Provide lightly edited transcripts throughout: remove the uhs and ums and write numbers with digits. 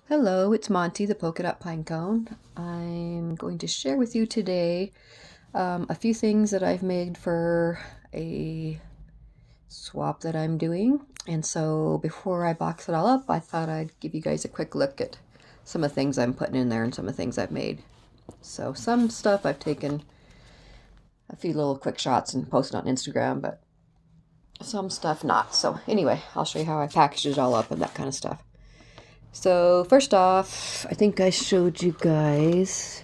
Hello, it's Monty, the polka dot pinecone. I'm going to share with you today a few things that I've made for a swap that I'm doing. And so before I box it all up, I thought I'd give you guys a quick look at some of the things I'm putting in there and some of the things I've made. So some stuff I've taken a few little quick shots and posted on Instagram, but some stuff not. So anyway, I'll show you how I packaged it all up and that kind of stuff. So first off, I think I showed you guys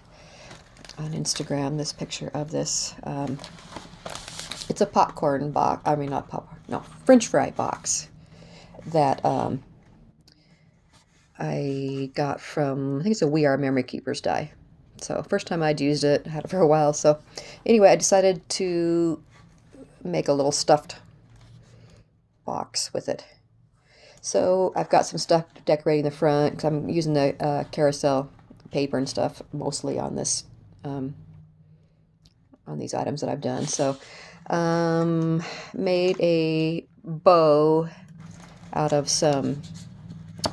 on Instagram this picture of this. It's a popcorn box. I mean, not popcorn. No, French fry box that I got from. I think it's a We Are Memory Keepers die. So first time I'd used it, had it for a while. So anyway, I decided to make a little stuffed box with it. So I've got some stuff decorating the front because I'm using the carousel paper and stuff mostly on this on these items that I've done. So made a bow out of some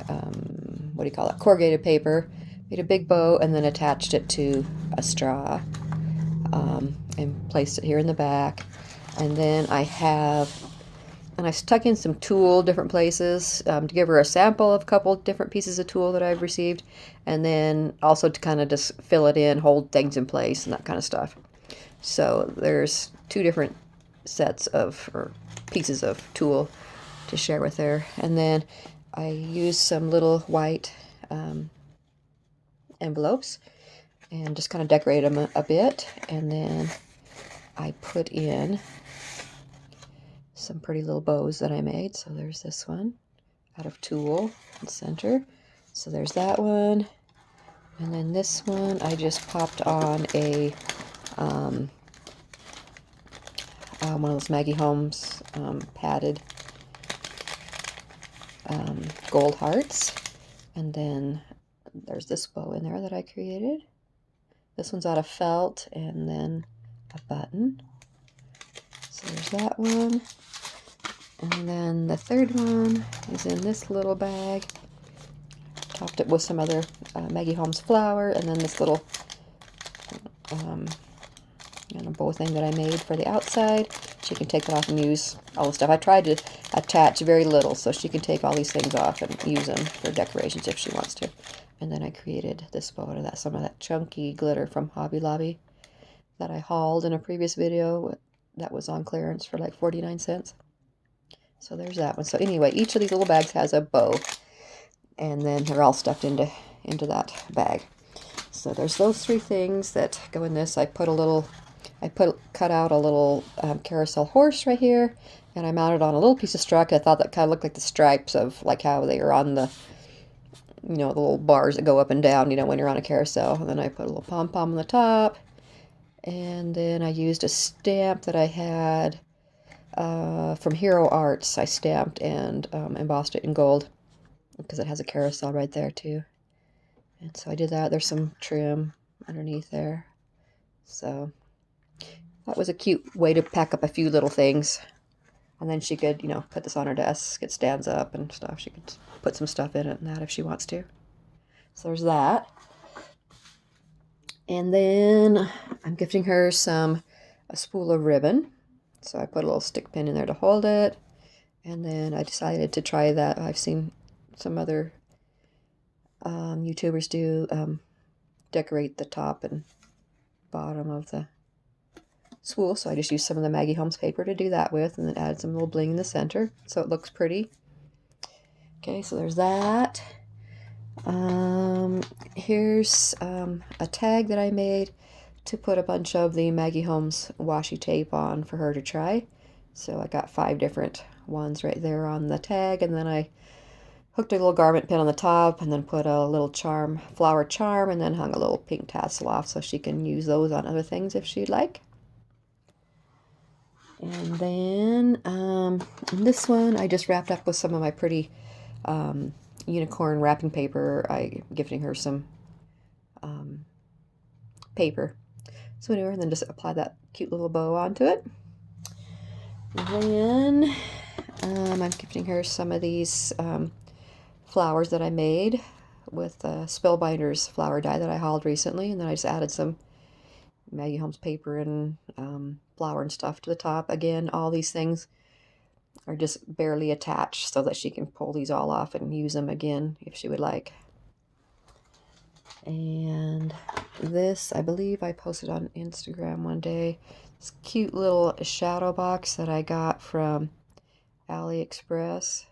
what do you call it, corrugated paper. Made a big bow and then attached it to a straw and placed it here in the back. And then I've stuck in some tulle different places to give her a sample of a couple different pieces of tulle that I've received, and then also to kind of just fill it in, hold things in place and that kind of stuff. So there's two different sets of, or pieces of tulle to share with her. And then I used some little white envelopes and just kind of decorated them a bit. And then I put in some pretty little bows that I made. So there's this one out of tulle in the center. So there's that one. And then this one I just popped on a one of those Maggie Holmes padded gold hearts. And then there's this bow in there that I created. This one's out of felt and then a button. So there's that one. And then the third one is in this little bag. Topped it with some other Maggie Holmes flour, and then this little bow thing that I made for the outside. She can take it off and use all the stuff. I tried to attach very little so she can take all these things off and use them for decorations if she wants to. And then I created this bow out of that, some of that chunky glitter from Hobby Lobby that I hauled in a previous video that was on clearance for like 49 cents. So there's that one. So anyway, each of these little bags has a bow, and then they're all stuffed into that bag. So there's those three things that go in this. cut out a little carousel horse right here, and I mounted on a little piece of straw. I thought that kind of looked like the stripes of like how they are on the, the little bars that go up and down, when you're on a carousel. And then I put a little pom-pom on the top, and then I used a stamp that I had from Hero Arts. I stamped and embossed it in gold because it has a carousel right there too. And so I did that. There's some trim underneath there. So that was a cute way to pack up a few little things. And then she could, put this on her desk. It stands up and stuff. She could put some stuff in it and that if she wants to. So there's that. And then I'm gifting her a spool of ribbon. So I put a little stick pin in there to hold it. And then I decided to try that. I've seen some other YouTubers do decorate the top and bottom of the spool. So I just used some of the Maggie Holmes paper to do that with, and then added some little bling in the center so it looks pretty. Okay, so there's that. Here's a tag that I made to put a bunch of the Maggie Holmes washi tape on for her to try. So I got 5 different ones right there on the tag, and then I hooked a little garment pin on the top and then put a little flower charm, and then hung a little pink tassel off so she can use those on other things if she'd like. And then in this one I just wrapped up with some of my pretty unicorn wrapping paper. I'm gifting her some paper. So anyway, and then just apply that cute little bow onto it. And then I'm gifting her some of these flowers that I made with Spellbinders flower dye that I hauled recently, and then I just added some Maggie Holmes paper and flower and stuff to the top. Again, all these things are just barely attached so that she can pull these all off and use them again if she would like. And this, I believe I posted on Instagram one day, this cute little shadow box that I got from AliExpress.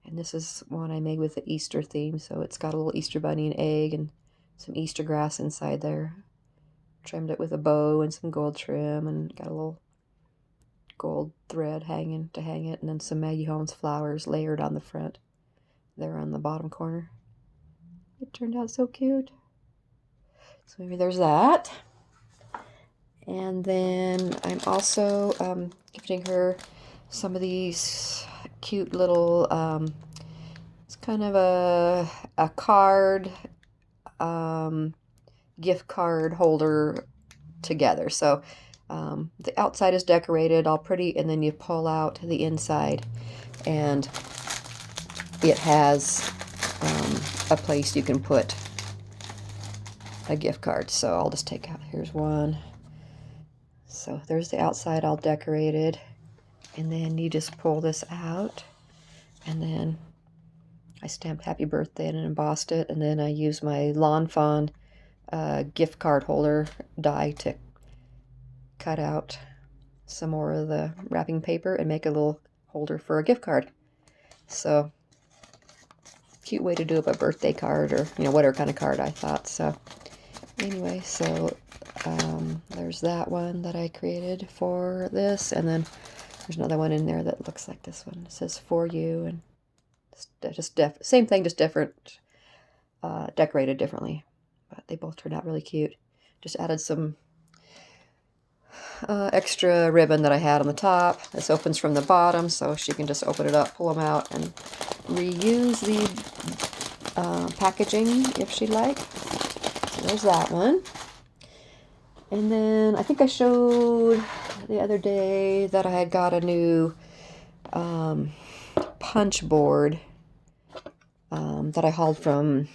And this is one I made with the Easter theme, so it's got a little Easter bunny and egg and some Easter grass inside there. Trimmed it with a bow and some gold trim, and got a little gold thread hanging to hang it, and then some Maggie Holmes flowers layered on the front there on the bottom corner. It turned out so cute. So maybe there's that. And then I'm also gifting her some of these cute little, it's kind of a card, gift card holder together. So the outside is decorated all pretty, and then you pull out the inside, and it has a place you can put a gift card. So I'll just take out, here's one. So there's the outside all decorated, and then you just pull this out, and then I stamped happy birthday and embossed it, and then I used my Lawn Fawn gift card holder die to cut out some more of the wrapping paper and make a little holder for a gift card. So cute way to do up a birthday card, or whatever kind of card I thought. So anyway, so there's that one that I created for this, and then there's another one in there that looks like this one. It says for you, and just same thing, just different, decorated differently, but they both turned out really cute. Just added some extra ribbon that I had on the top. This opens from the bottom, so she can just open it up, pull them out, and reuse the packaging if she'd like. So there's that one. And then I think I showed the other day that I had got a new punch board that I hauled from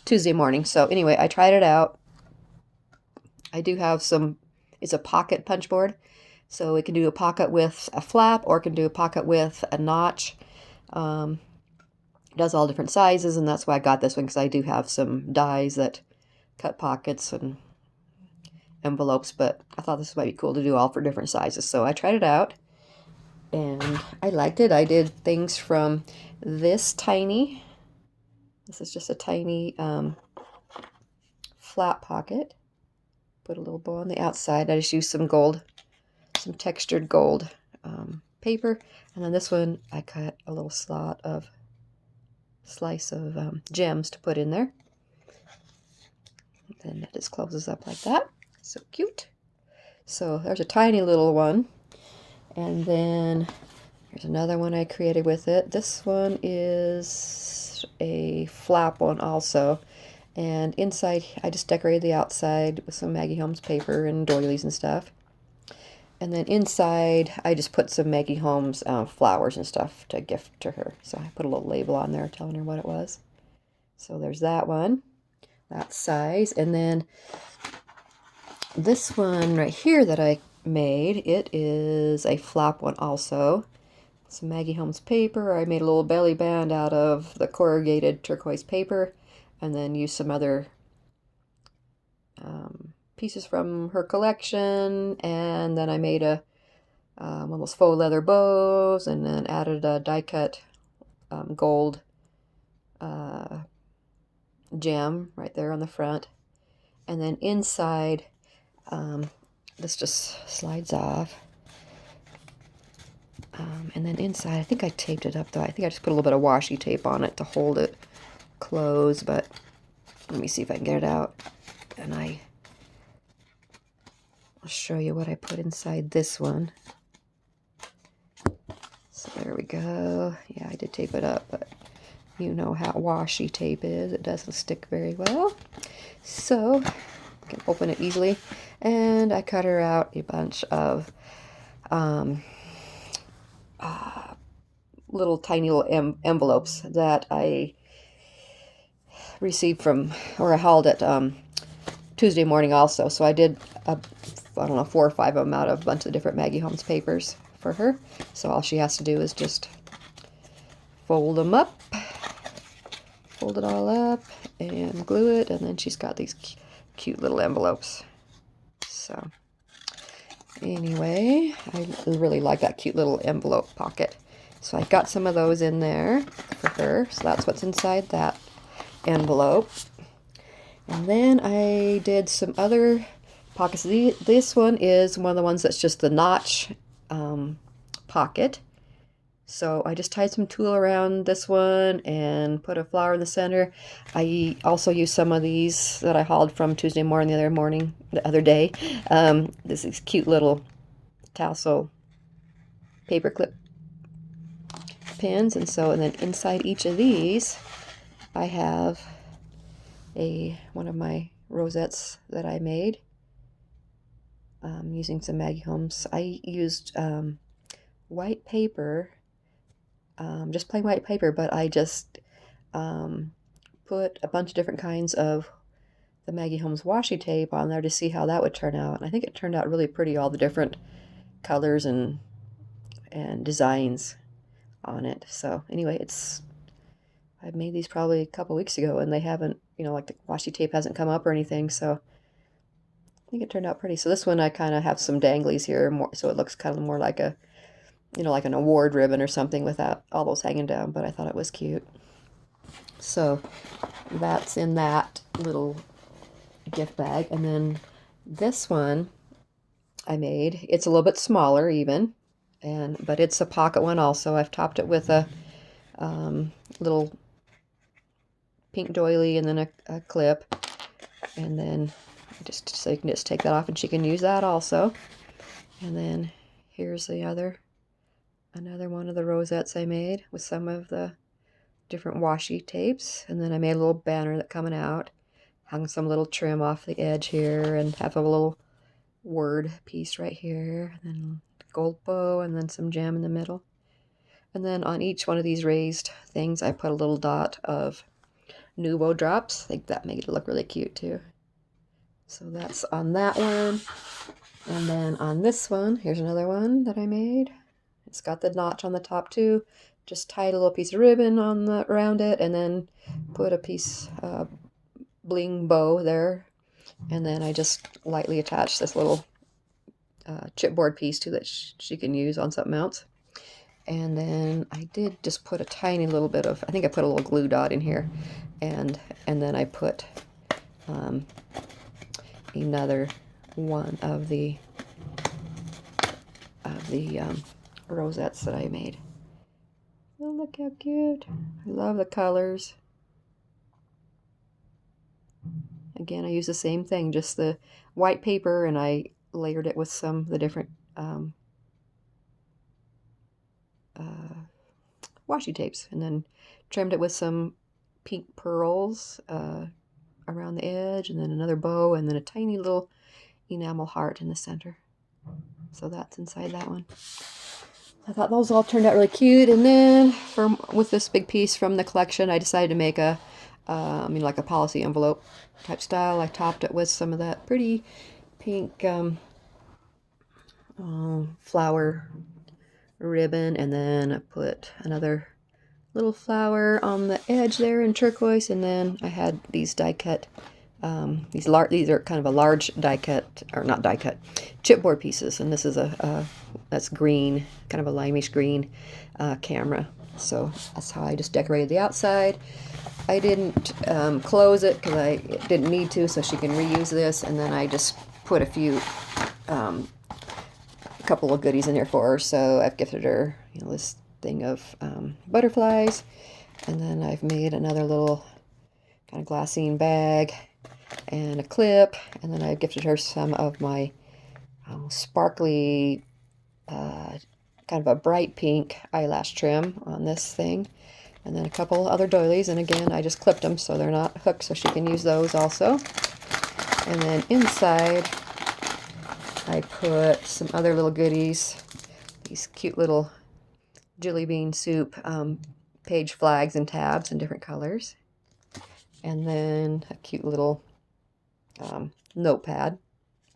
Tuesday morning. So anyway, I tried it out. I do have some, it's a pocket punch board. So it can do a pocket with a flap, or it can do a pocket with a notch. It does all different sizes, and that's why I got this one, because I do have some dies that cut pockets and envelopes, but I thought this might be cool to do all for different sizes. So I tried it out, and I liked it. I did things from this tiny, this is just a tiny flat pocket. Put a little bow on the outside. I just used some gold, some textured gold paper. And then this one, I cut a little slice of gems to put in there. And then it just closes up like that. So cute. So there's a tiny little one. And then here's another one I created with it. This one is a flap one also. And inside, I just decorated the outside with some Maggie Holmes paper and doilies and stuff. And then inside, I just put some Maggie Holmes flowers and stuff to gift to her. So I put a little label on there telling her what it was. So there's that one, that size. And then this one right here that I made, it is a flap one also. Some Maggie Holmes paper. I made a little belly band out of the corrugated turquoise paper, and then used some other pieces from her collection, and then I made one of those faux leather bows, and then added a die cut gold gem right there on the front. And then inside, this just slides off. And then inside, I think I taped it up though. I think I just put a little bit of washi tape on it to hold it closed, but let me see if I can get it out. And I'll show you what I put inside this one. So there we go. Yeah, I did tape it up, but you know how washi tape is. It doesn't stick very well. So I can open it easily. And I cut her out a bunch of little tiny little envelopes that I received from, or I hauled it Tuesday morning also. So I did, I don't know, 4 or 5 of them out of a bunch of different Maggie Holmes papers for her. So all she has to do is just fold them up, fold it all up, and glue it, and then she's got these cute little envelopes. So anyway, I really like that cute little envelope pocket. So I got some of those in there for her. So that's what's inside that envelope. And then I did some other pockets. This one is one of the ones that's just the notch pocket. So I just tied some tulle around this one and put a flower in the center. I also used some of these that I hauled from Tuesday morning, the other day. This is cute little tassel paperclip pins, and then inside each of these, I have one of my rosettes that I made using some Maggie Holmes. I used white paper. Just plain white paper, but I just put a bunch of different kinds of the Maggie Holmes washi tape on there to see how that would turn out. And I think it turned out really pretty, all the different colors and designs on it. So anyway, I've made these probably a couple weeks ago, and they haven't, like the washi tape hasn't come up or anything, so I think it turned out pretty. So this one I kind of have some danglies here, more so it looks kind of more like a like an award ribbon or something without all those hanging down, but I thought it was cute. So that's in that little gift bag. And then this one I made, it's a little bit smaller even, but it's a pocket one also. I've topped it with a little pink doily and then a clip, and then just so you can just take that off and she can use that also. And then here's the another one of the rosettes I made with some of the different washi tapes. And then I made a little banner that coming out, hung some little trim off the edge here, and have a little word piece right here, and then gold bow, and then some gem in the middle. And then on each one of these raised things I put a little dot of Nuvo drops. I think that made it look really cute too. So that's on that one. And then on this one, here's another one that I made. It's got the notch on the top too. Just tied a little piece of ribbon around it, and then put a piece bling bow there. And then I just lightly attached this little chipboard piece too that she can use on something else. And then I did just put a tiny little bit of, I think I put a little glue dot in here, and then I put another one of the rosettes that I made. Oh, look how cute. I love the colors. Again, I use the same thing, just the white paper, and I layered it with some of the different washi tapes, and then trimmed it with some pink pearls around the edge, and then another bow, and then a tiny little enamel heart in the center. So that's inside that one. I thought those all turned out really cute. And then with this big piece from the collection, I decided to make like a policy envelope type style. I topped it with some of that pretty pink flower ribbon, and then I put another little flower on the edge there in turquoise, and then I had these die cut, these are kind of a large die cut, or not die cut, chipboard pieces, and this is that's green, kind of a limeish green camera. So that's how I just decorated the outside. I didn't close it because I didn't need to, so she can reuse this. And then I just put a couple of goodies in there for her. So I've gifted her, this thing of butterflies, and then I've made another little kind of glassine bag and a clip, and then I've gifted her some of my sparkly, kind of a bright pink eyelash trim on this thing, and then a couple other doilies, and again I just clipped them so they're not hooked, so she can use those also. And then inside I put some other little goodies, these cute little jelly bean soup page flags and tabs in different colors. And then a cute little notepad,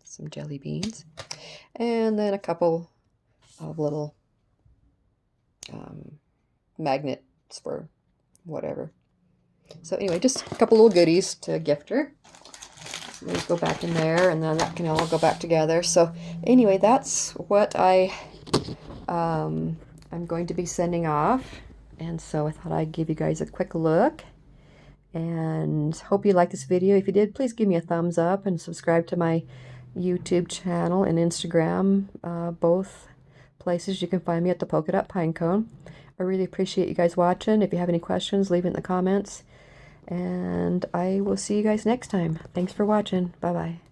some jelly beans, and then a couple of little magnets for whatever. So anyway, just a couple little goodies to gift her. These go back in there, and then that can all go back together. So anyway, that's what I'm going to be sending off. And so I thought I'd give you guys a quick look. And hope you liked this video. If you did, please give me a thumbs up and subscribe to my YouTube channel and Instagram. Both places you can find me at the Polka Dot Pinecone. I really appreciate you guys watching. If you have any questions, leave it in the comments. And I will see you guys next time. Thanks for watching. Bye-bye.